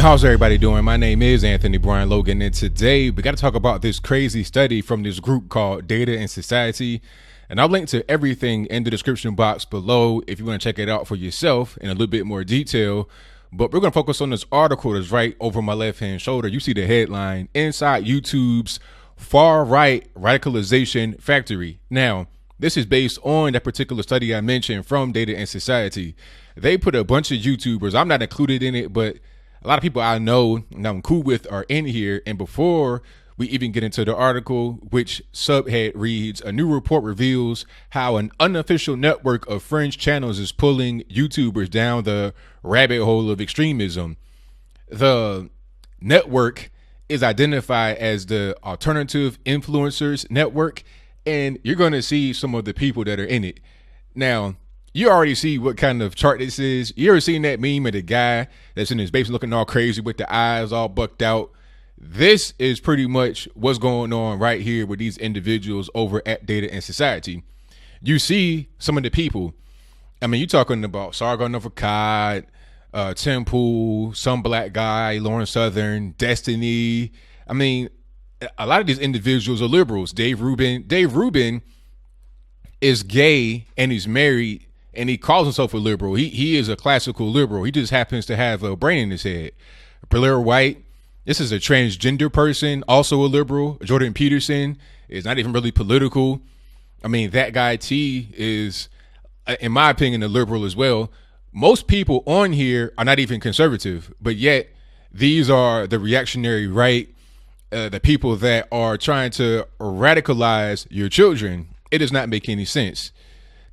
How's everybody doing? My name is Anthony Brian Logan, and today we got to talk about this crazy study from this group called Data and Society. And I'll link to everything in the description box below if you want to check it out for yourself in a little bit more detail. But we're going to focus on this article that's right over my left-hand shoulder. You see the headline, Inside YouTube's Far-Right Radicalization Factory. Now, this is based on that particular study I mentioned from Data and Society. They put a bunch of YouTubers, I'm not included in it, but a lot of people I know and I'm cool with are in here. And before we even get into the article, which subhead reads, a new report reveals how an unofficial network of fringe channels is pulling YouTubers down the rabbit hole of extremism. The network is identified as the Alternative Influencers Network, and you're going to see some of the people that are in it. Now, you already see what kind of chart this is. You ever seen that meme of the guy that's in his basement looking all crazy with the eyes all bucked out? This is pretty much what's going on right here with these individuals over at Data and Society. You see some of the people. I mean, you're talking about Sargon of Akkad, Temple, some black guy, Lauren Southern, Destiny. I mean, a lot of these individuals are liberals. Dave Rubin. Dave Rubin is gay and he's married. And he calls himself a liberal. He is a classical liberal. He just happens to have a brain in his head. Blair White, this is a transgender person, also a liberal. Jordan Peterson is not even really political. I mean, that guy T is, in my opinion, a liberal as well. Most people on here are not even conservative, but yet these are the reactionary right, the people that are trying to radicalize your children. It does not make any sense.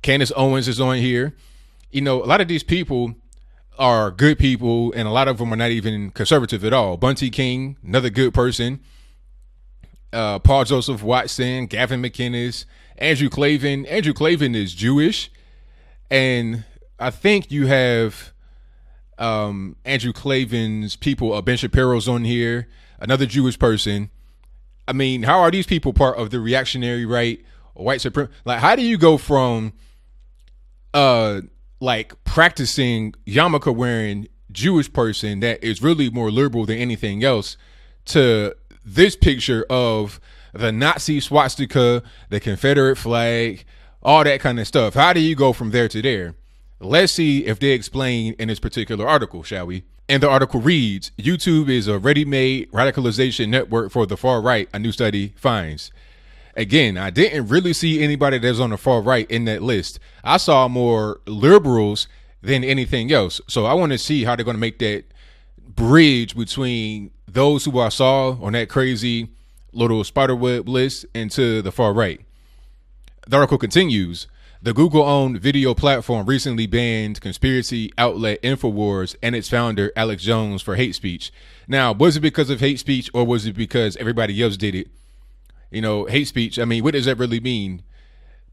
Candace Owens is on here. You know, a lot of these people are good people, and a lot of them are not even conservative at all. Bunty King, another good person. Paul Joseph Watson, Gavin McInnes, Andrew Klavan. Andrew Klavan is Jewish, and I think you have Andrew Klavan's people. Ben Shapiro's on here, another Jewish person. I mean, how are these people part of the reactionary right, white supremacy? Like, how do you go from like practicing yarmulke wearing Jewish person that is really more liberal than anything else to this picture of the Nazi swastika, the Confederate flag, all that kind of stuff? How do you go from there to there? Let's see if they explain in this particular article, shall we? And the article reads, YouTube is a ready-made radicalization network for the far right, a new study finds. Again, I didn't really see anybody that's on the far right in that list. I saw more liberals than anything else. So I want to see how they're going to make that bridge between those who I saw on that crazy little spiderweb list into the far right. The article continues. The Google-owned video platform recently banned conspiracy outlet InfoWars and its founder, Alex Jones, for hate speech. Now, was it because of hate speech, or was it because everybody else did it? You know, hate speech, I mean, what does that really mean?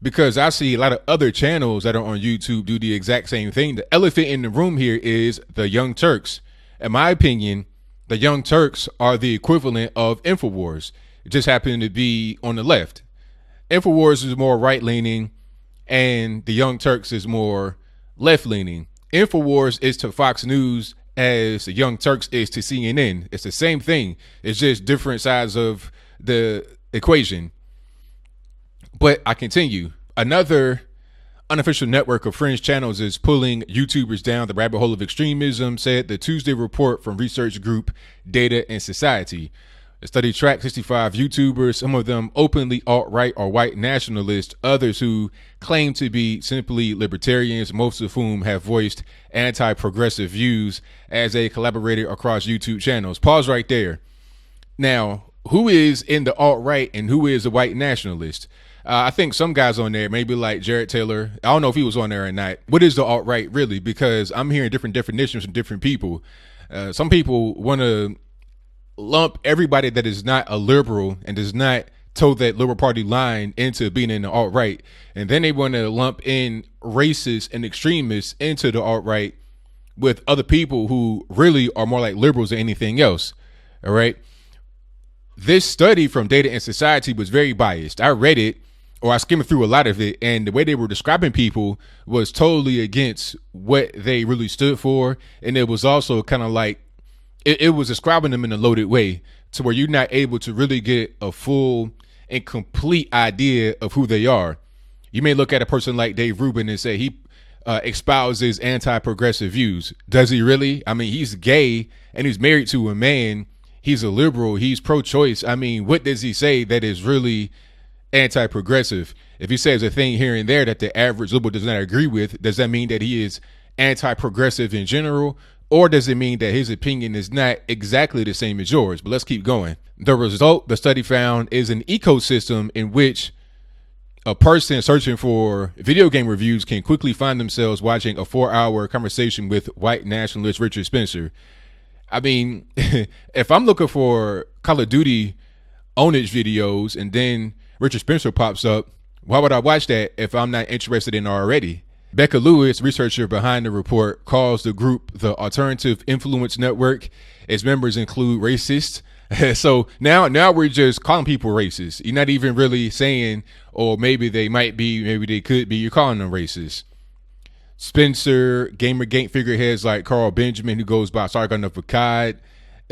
Because I see a lot of other channels that are on YouTube do the exact same thing. The elephant in the room here is the Young Turks. In my opinion, the Young Turks are the equivalent of InfoWars. It just happened to be on the left. InfoWars is more right-leaning, and the Young Turks is more left-leaning. InfoWars is to Fox News as the Young Turks is to CNN. It's the same thing. It's just different sides of the equation. But I continue. Another unofficial network of fringe channels is pulling YouTubers down the rabbit hole of extremism, said the Tuesday report from research group Data and Society. The study tracked 65 YouTubers, some of them openly alt-right or white nationalists, others who claim to be simply libertarians, most of whom have voiced anti-progressive views as they collaborated across YouTube channels. Pause right there. Now, who is in the alt-right and who is a white nationalist? I think some guys on there, maybe like Jared Taylor. I don't know if he was on there or not. What is the alt-right really? Because I'm hearing different definitions from different people. Some people want to lump everybody that is not a liberal and does not toe that liberal party line into being in the alt-right. And then they want to lump in racists and extremists into the alt-right with other people who really are more like liberals than anything else. All right. This study from Data and Society was very biased. I read it, or I skimmed through a lot of it, and the way they were describing people was totally against what they really stood for. And it was also kind of like it was describing them in a loaded way to where you're not able to really get a full and complete idea of who they are. You may look at a person like Dave Rubin and say he espouses anti-progressive views. Does he really? I mean, he's gay and he's married to a man. He's a liberal. He's pro-choice. I mean, what does he say that is really anti-progressive? If he says a thing here and there that the average liberal does not agree with, does that mean that he is anti-progressive in general? Or does it mean that his opinion is not exactly the same as yours? But let's keep going. The result the study found is an ecosystem in which a person searching for video game reviews can quickly find themselves watching a 4-hour conversation with white nationalist Richard Spencer. I mean, if I'm looking for Call of Duty ownage videos and then Richard Spencer pops up, why would I watch that if I'm not interested in it already? Becca Lewis, researcher behind the report, calls the group the Alternative Influence Network. Its members include racists. So now we're just calling people racist. You're not even really saying, or maybe they might be, maybe they could be. You're calling them racist. Spencer, Gamergate figureheads like Carl Benjamin, who goes by Sargon of Akkad.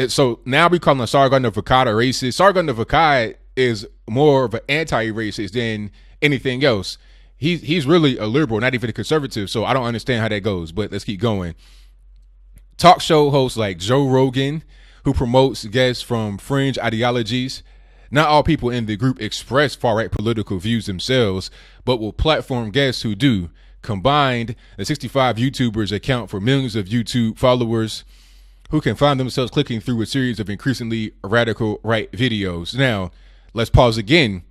So now we call him Sargon of Akkad a racist. Sargon of Akkad is more of an anti-racist than anything else. He's really a liberal, not even a conservative. So I don't understand how that goes, but let's keep going. Talk show hosts like Joe Rogan, who promotes guests from fringe ideologies. Not all people in the group express far-right political views themselves, but will platform guests who do. Combined, the 65 YouTubers account for millions of YouTube followers who can find themselves clicking through a series of increasingly radical right videos. Now, let's pause again.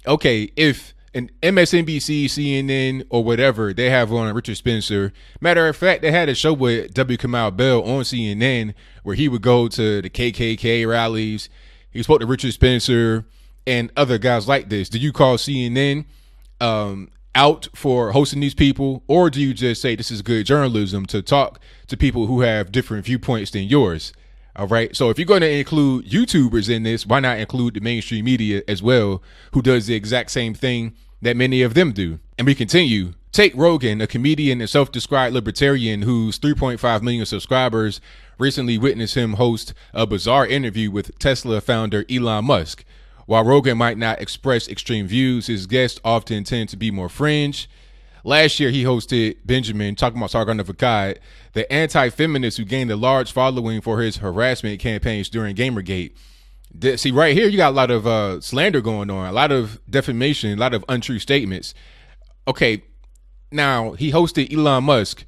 Okay, if an MSNBC, CNN, or whatever, they have on Richard Spencer. Matter of fact, they had a show with W. Kamau Bell on CNN where he would go to the KKK rallies. He spoke to Richard Spencer and other guys like this. Do you call CNN out for hosting these people, or do you just say this is good journalism to talk to people who have different viewpoints than yours? All right. So if you're going to include YouTubers in this, why not include the mainstream media as well, who does the exact same thing that many of them do? And we continue. Take Rogan, a comedian and self-described libertarian whose 3.5 million subscribers recently witnessed him host a bizarre interview with Tesla founder Elon Musk. While Rogan might not express extreme views, his guests often tend to be more fringe. Last year, he hosted Benjamin, talking about Sargon of Akkad, the anti-feminist who gained a large following for his harassment campaigns during Gamergate. See, right here, you got a lot of slander going on, a lot of defamation, a lot of untrue statements. Okay, now, he hosted Elon Musk.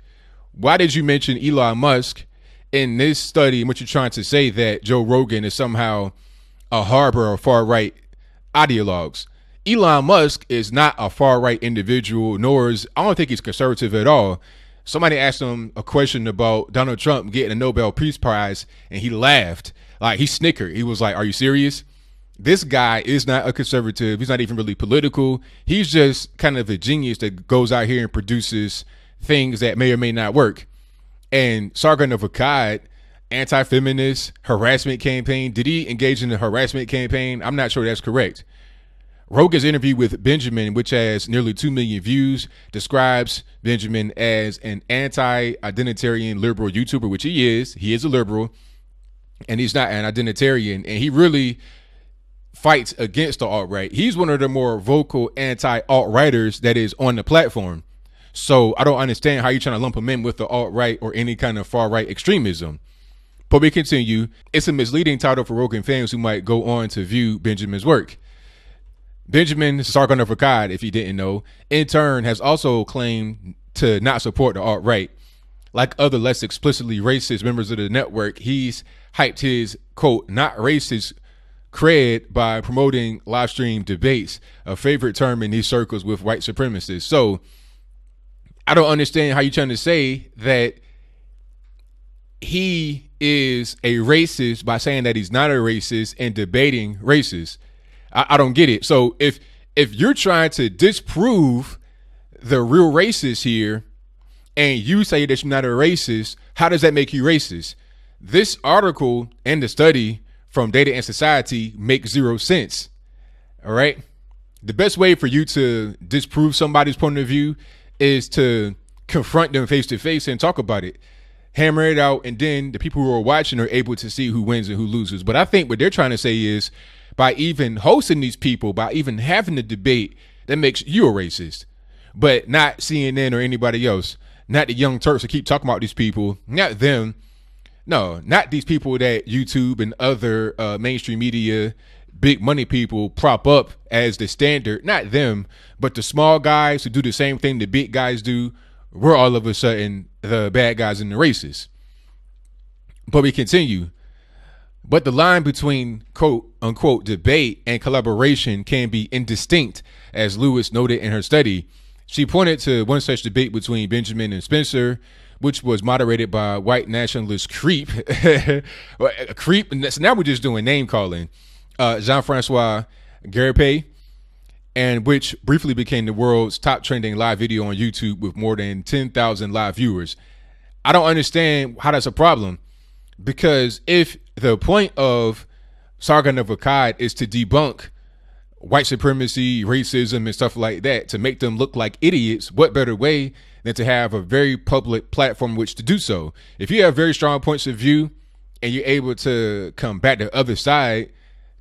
Why did you mention Elon Musk in this study in which you're trying to say that Joe Rogan is somehow a harbor of far-right ideologues? Elon Musk is not a far-right individual, nor is, I don't think he's conservative at all. Somebody asked him a question about Donald Trump getting a Nobel Peace Prize, and he laughed. Like, he snickered. He was like, are you serious? This guy is not a conservative. He's not even really political. He's just kind of a genius that goes out here and produces things that may or may not work. And Sargon of Akkad, anti-feminist harassment campaign. Did he engage in a harassment campaign? I'm not sure that's correct. Rogan's interview with Benjamin, which has nearly 2 million views, describes Benjamin as an anti-identitarian liberal YouTuber, which he is. He is a liberal, and he's not an identitarian. And he really fights against the alt-right. He's one of the more vocal anti-alt-righters that is on the platform. So I don't understand how you're trying to lump him in with the alt-right or any kind of far-right extremism. But we continue. It's a misleading title for Rogan fans who might go on to view Benjamin's work. Benjamin, Sargon of Akkad, if you didn't know, in turn has also claimed to not support the alt-right. Like other less explicitly racist members of the network, he's hyped his, quote, not racist cred by promoting live stream debates, a favorite term in these circles with white supremacists. So I don't understand how you're trying to say that he is a racist by saying that he's not a racist and debating racists. I don't get it. So if you're trying to disprove the real racist here and you say that you're not a racist, how does that make you racist? This article and the study from Data and Society makes zero sense. All right. The best way for you to disprove somebody's point of view is to confront them face to face and talk about it. hammer it out, and then the people who are watching are able to see who wins and who loses. But I think what they're trying to say is, by even hosting these people, by even having the debate, that makes you a racist. But not CNN or anybody else, not the Young Turks who keep talking about these people, not them. No, not these people that YouTube and other mainstream media, big money people prop up as the standard, not them, but the small guys who do the same thing the big guys do. We're all of a sudden the bad guys and the racists. But we continue. But the line between quote unquote debate and collaboration can be indistinct, as Lewis noted in her study. She pointed to one such debate between Benjamin and Spencer, which was moderated by white nationalist creep. Creep. So now we're just doing name calling. Jean-Francois Garipay, and which briefly became the world's top trending live video on YouTube with more than 10,000 live viewers. I don't understand how that's a problem, because if the point of Sargon of Akkad is to debunk white supremacy, racism, and stuff like that, to make them look like idiots, what better way than to have a very public platform which to do so? If you have very strong points of view and you're able to combat the other side,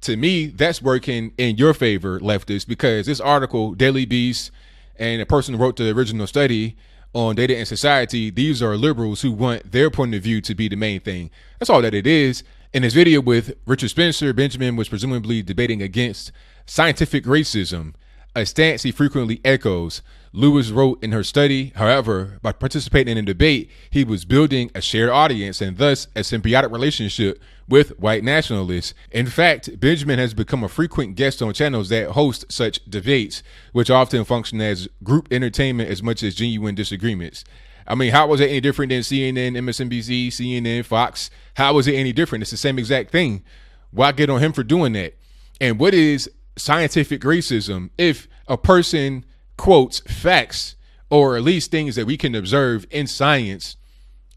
to me, that's working in your favor, leftists, because this article, Daily Beast, and the person who wrote the original study on data and society, these are liberals who want their point of view to be the main thing. That's all that it is. In his video with Richard Spencer, Benjamin was presumably debating against scientific racism, a stance he frequently echoes. Lewis wrote in her study, however, by participating in a debate, he was building a shared audience and thus a symbiotic relationship with white nationalists. In fact, Benjamin has become a frequent guest on channels that host such debates, which often function as group entertainment as much as genuine disagreements. I mean, how was it any different than CNN, MSNBC, CNN, Fox? How was it any different? It's the same exact thing. Why get on him for doing that? And what is scientific racism? If a person quotes facts, or at least things that we can observe in science,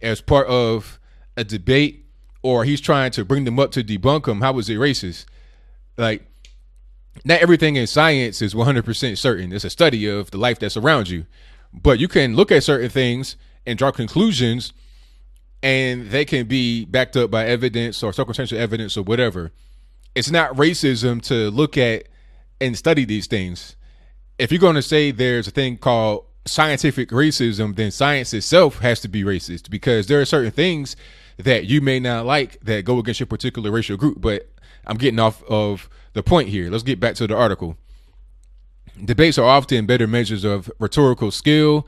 as part of a debate, or he's trying to bring them up to debunk them, how is it racist? Like, not everything in science is 100% certain. It's a study of the life that's around you. But you can look at certain things and draw conclusions, and they can be backed up by evidence or circumstantial evidence or whatever. It's not racism to look at and study these things. If you're going to say there's a thing called scientific racism, then science itself has to be racist, because there are certain things that you may not like that go against your particular racial group. But I'm getting off of the point here. Let's get back to the article. Debates are often better measures of rhetorical skill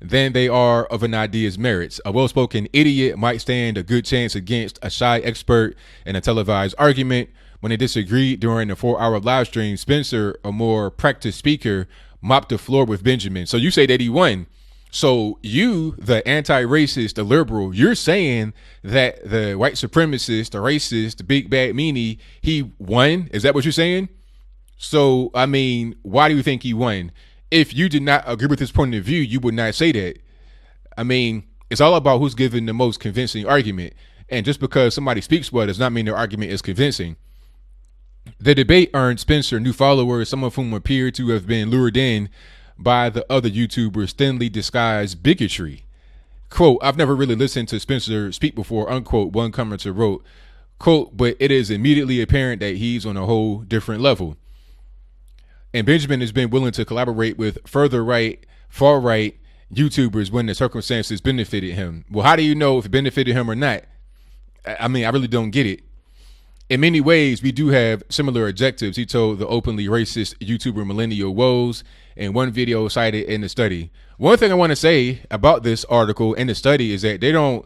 than they are of an idea's merits. A well-spoken idiot might stand a good chance against a shy expert in a televised argument. When they disagreed during a 4-hour live stream, Spencer, a more practiced speaker, mopped the floor with Benjamin. So you say that he won. So you, the anti-racist, the liberal, you're saying that the white supremacist, the racist, the big bad meanie, he won? Is that what you're saying? So, I mean, why do you think he won? If you did not agree with his point of view, you would not say that. I mean, it's all about who's giving the most convincing argument. And just because somebody speaks well does not mean their argument is convincing. The debate earned Spencer new followers, some of whom appear to have been lured in by the other YouTubers' thinly disguised bigotry. Quote, I've never really listened to Spencer speak before, unquote, one commenter wrote. Quote, but it is immediately apparent that he's on a whole different level. And Benjamin has been willing to collaborate with further right, far right YouTubers when the circumstances benefited him. Well, how do you know if it benefited him or not? I mean, I really don't get it. In many ways, we do have similar objectives, he told the openly racist YouTuber Millennial Woes in one video cited in the study. One thing I want to say about this article and the study is that they don't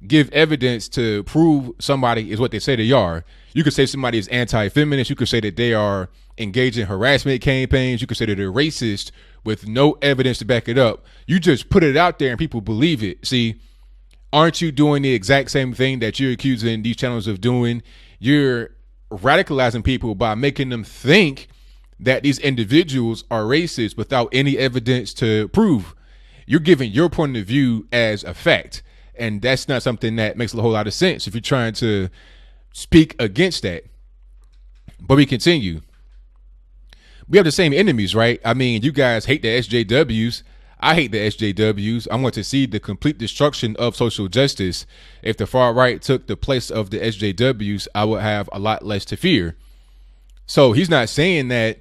give evidence to prove somebody is what they say they are. You could say somebody is anti-feminist. You could say that they are engaged in harassment campaigns. You could say that they're racist with no evidence to back it up. You just put it out there and people believe it. See, aren't you doing the exact same thing that you're accusing these channels of doing? You're radicalizing people by making them think that these individuals are racist without any evidence to prove. You're giving your point of view as a fact. And that's not something that makes a whole lot of sense if you're trying to speak against that. But we continue. We have the same enemies, right? I mean, you guys hate the SJWs. I hate the SJWs. I want to see the complete destruction of social justice. If the far right took the place of the SJWs, I would have a lot less to fear. So he's not saying that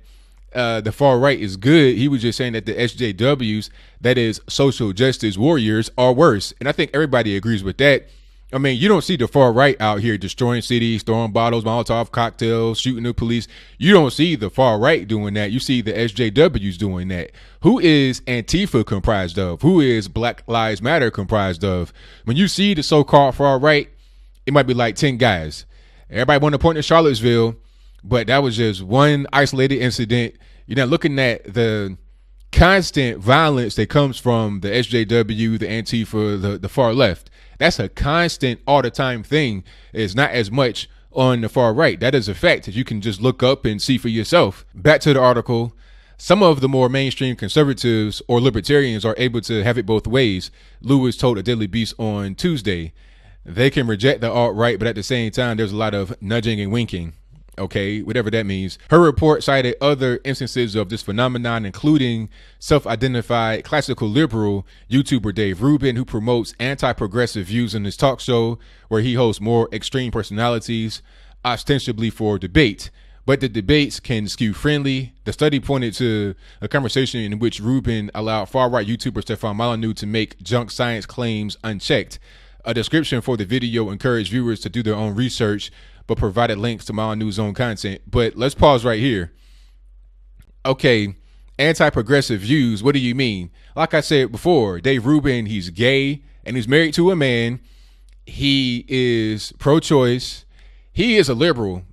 the far right is good. He was just saying that the SJWs, that is social justice warriors, are worse. And I think everybody agrees with that. I mean, you don't see the far right out here destroying cities, throwing bottles, Molotov cocktails, shooting the police. You don't see the far right doing that. You see the SJWs doing that. Who is Antifa comprised of? Who is Black Lives Matter comprised of? When you see the so-called far right, it might be like 10 guys. Everybody want to point to Charlottesville, but that was just one isolated incident. You're not looking at the constant violence that comes from the SJW, the Antifa, the far left. That's a constant, all the time thing. It's not as much on the far right. That is a fact that you can just look up and see for yourself. Back to the article. Some of the more mainstream conservatives or libertarians are able to have it both ways, Lewis told the Daily Beast on Tuesday. They can reject the alt-right, but at the same time, there's a lot of nudging and winking. Okay, whatever that means. Her report cited other instances of this phenomenon, including self-identified classical liberal YouTuber Dave Rubin, who promotes anti-progressive views in his talk show, where he hosts more extreme personalities, ostensibly for debate. But the debates can skew friendly. The study pointed to a conversation in which Rubin allowed far-right YouTuber Stefan Molyneux to make junk science claims unchecked. A description for the video encouraged viewers to do their own research, but provided links to Molyneux's own content. But let's pause right here. Okay, anti-progressive views, what do you mean? Like I said before, Dave Rubin, he's gay and he's married to a man. He is pro-choice. He is a liberal,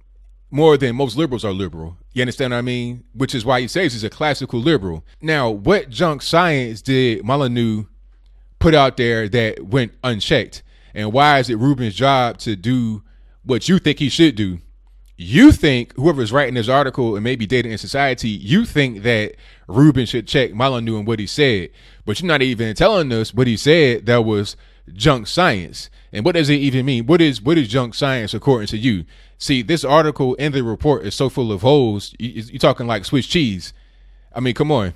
more than most liberals are liberal. You understand what I mean? Which is why he says he's a classical liberal. Now, what junk science did Molyneux put out there that went unchecked? And why is it Rubin's job to do what you think he should do? You think, whoever's writing this article and maybe Data in Society, you think that Rubin should check Molyneux and what he said, but you're not even telling us what he said that was junk science. And what does it even mean? What is junk science according to you? See, this article and the report is so full of holes. You're talking like Swiss cheese. I mean, come on.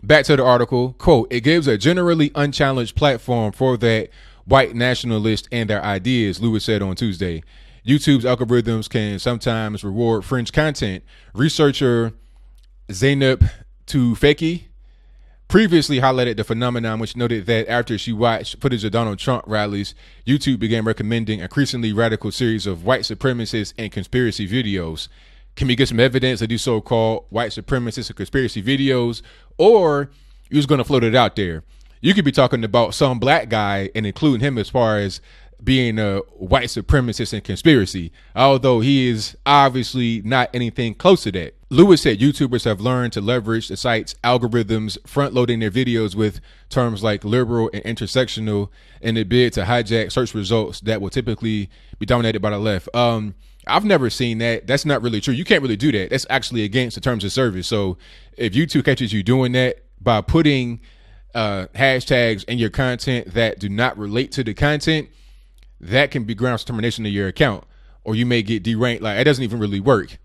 Back to the article. Quote, it gives a generally unchallenged platform for that white nationalists and their ideas, Lewis said on Tuesday. YouTube's algorithms can sometimes reward fringe content. Researcher Zainab Tufekci previously highlighted the phenomenon, which noted that after she watched footage of Donald Trump rallies, YouTube began recommending increasingly radical series of white supremacist and conspiracy videos. Can we get some evidence of these so-called white supremacist and conspiracy videos? Or you're just going to float it out there? You could be talking about some black guy and including him as far as being a white supremacist and conspiracy, although he is obviously not anything close to that. Lewis said YouTubers have learned to leverage the site's algorithms, front-loading their videos with terms like liberal and intersectional in a bid to hijack search results that will typically be dominated by the left. I've never seen that. That's not really true. You can't really do that. That's actually against the terms of service. So if YouTube catches you doing that by putting hashtags in your content that do not relate to the content, that can be grounds for termination of your account, or you may get deranked. Like, it doesn't even really work.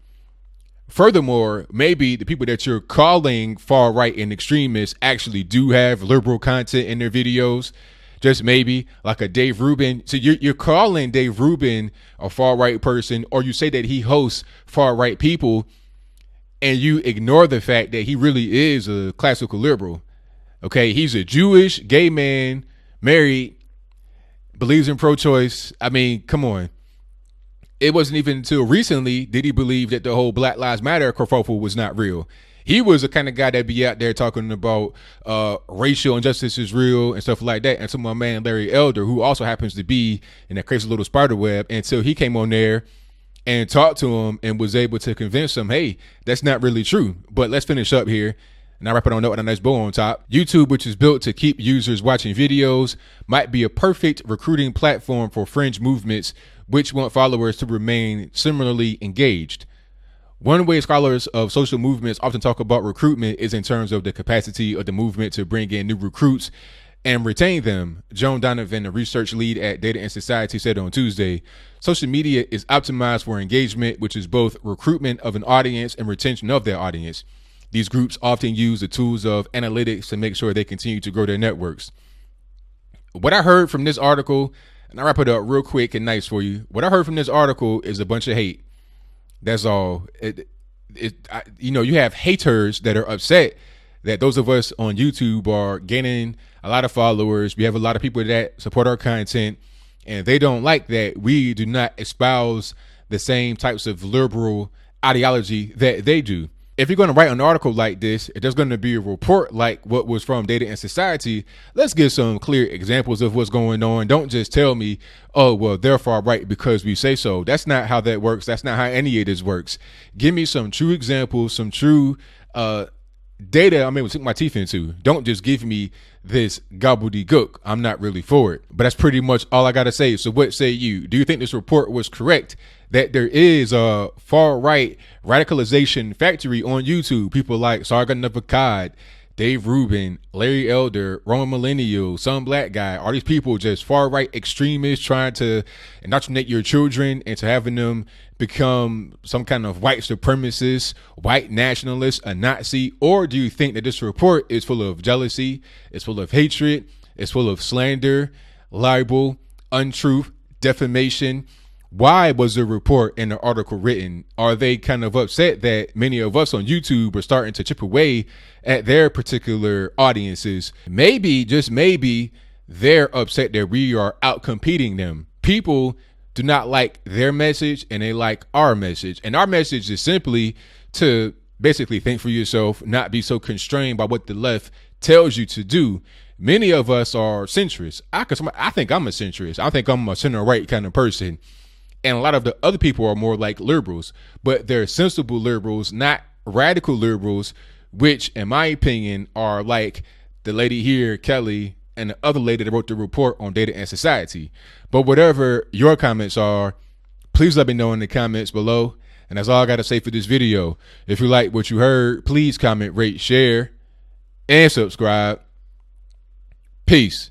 Furthermore, maybe the people that you're calling far right and extremists actually do have liberal content in their videos. Just maybe, like a Dave Rubin. So you're calling Dave Rubin a far right person, or you say that he hosts far right people, and you ignore the fact that he really is a classical liberal. Okay, he's a Jewish gay man, married, believes in pro-choice. I mean, come on. It wasn't even until recently did he believe that the whole Black Lives Matter kerfuffle was not real. He was the kind of guy that be out there talking about racial injustice is real and stuff like that. And to my man Larry Elder, who also happens to be in that crazy little spider web, until he came on there and talked to him and was able to convince him, hey, that's not really true. But let's finish up here. And I wrap it on note with a nice bow on top. YouTube, which is built to keep users watching videos, might be a perfect recruiting platform for fringe movements which want followers to remain similarly engaged. One way scholars of social movements often talk about recruitment is in terms of the capacity of the movement to bring in new recruits and retain them. Joan Donovan, a research lead at Data in Society, said on Tuesday, social media is optimized for engagement, which is both recruitment of an audience and retention of their audience. These groups often use the tools of analytics to make sure they continue to grow their networks. What I heard from this article, and I'll wrap it up real quick and nice for you. What I heard from this article is a bunch of hate. That's all. You have haters that are upset that those of us on YouTube are gaining a lot of followers. We have a lot of people that support our content, and they don't like that we do not espouse the same types of liberal ideology that they do. If you're going to write an article like this, if there's going to be a report like what was from Data and Society, let's give some clear examples of what's going on. Don't just tell me, oh, well, they're far right because we say so. That's not how that works. That's not how any of this works. Give me some true examples, some true data I'm able to sink my teeth into. Don't just give me this gobbledygook. I'm not really for it. But that's pretty much all I got to say. So what say you? Do you think this report was correct? That there is a far-right radicalization factory on YouTube. People like Sargon of Akkad, Dave Rubin, Larry Elder, Roman Millennial, some black guy. Are these people just far-right extremists trying to indoctrinate your children into having them become some kind of white supremacist, white nationalist, a Nazi? Or do you think that this report is full of jealousy, it's full of hatred, it's full of slander, libel, untruth, defamation? Why was the report and the article written? Are they kind of upset that many of us on YouTube are starting to chip away at their particular audiences? Maybe, just maybe, they're upset that we are out competing them. People do not like their message and they like our message. And our message is simply to basically think for yourself, not be so constrained by what the left tells you to do. Many of us are centrists. I think I'm a centrist. I think I'm a center right kind of person. And a lot of the other people are more like liberals, but they're sensible liberals, not radical liberals, which in my opinion are like the lady here, Kelly, and the other lady that wrote the report on Data and Society. But whatever your comments are, please let me know in the comments below. And that's all I got to say for this video. If you like what you heard, please comment, rate, share, and subscribe. Peace.